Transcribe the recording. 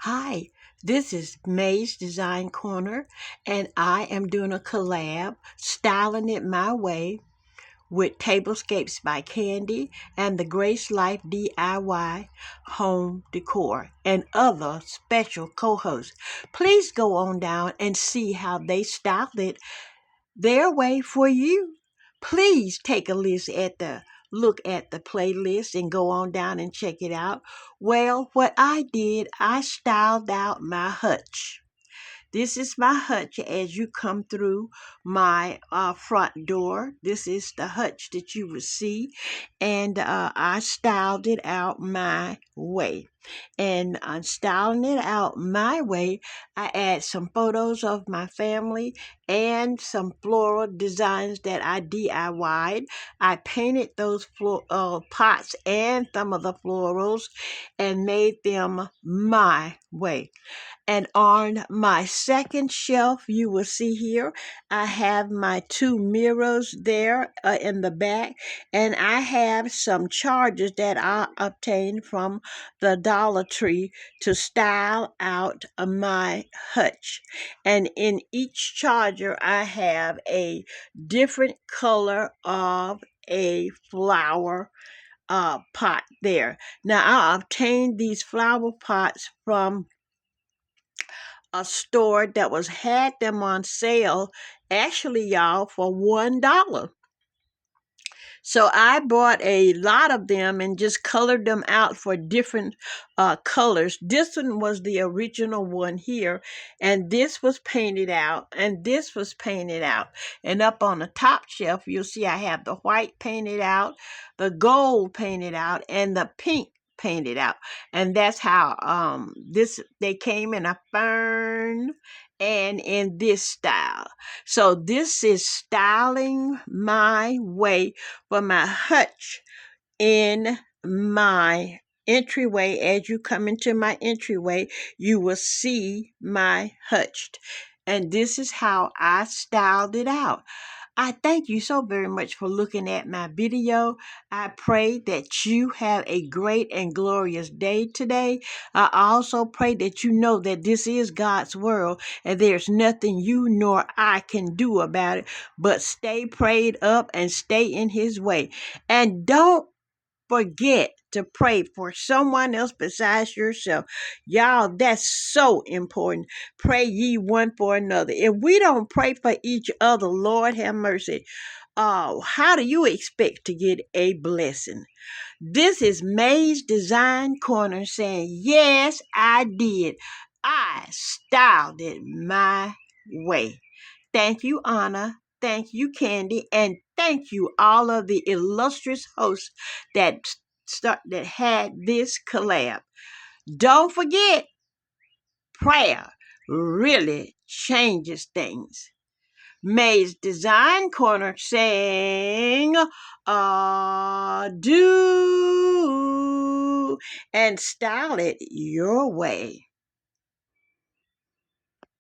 Hi, this is May's Design Corner, and I am doing a collab, styling it my way with Tablescapes by Candy and the Grace Life DIY Home Decor and other special co-hosts. Please go on down and see how they styled it their way for you. Please take a look at the playlist and go on down and check it out. Well, what I did, I styled out my hutch. This is my hutch as you come through my front door. This is the hutch that you will see, and I styled it out my way. And on styling it out my way, I add some photos of my family and some floral designs that I DIY'd. I painted those pots and some of the florals and made them my way. And on my second shelf, you will see here, I have my two mirrors there in the back, and I have some chargers that I obtained from the Dollar Tree to style out my hutch. And in each charger, I have a different color of a flower pot there. Now, I obtained these flower pots from a store that was had them on sale, actually, y'all, for $1. So I bought a lot of them and just colored them out for different colors. This one was the original one here, and this was painted out, and this was painted out. And up on the top shelf, you'll see I have the white painted out, the gold painted out, and the pink painted out. And that's how this they came in a fern and in this style. So this is styling my way for my hutch in my entryway. As you come into my entryway, you will see my hutch. And this is how I styled it out. I thank you so very much for looking at my video. I pray that you have a great and glorious day today. I also pray that you know that this is God's world and there's nothing you nor I can do about it, but stay prayed up and stay in His way. And don't forget to pray for someone else besides yourself. Y'all, that's so important. Pray ye one for another. If we don't pray for each other, Lord have mercy. How do you expect to get a blessing? This is May's Design Corner saying, yes, I did. I styled it my way. Thank you, Anna. Thank you, Candy. And thank you, all of the illustrious hosts that had this collab. Don't forget, prayer really changes things. May's Design Corner saying, do and style it your way.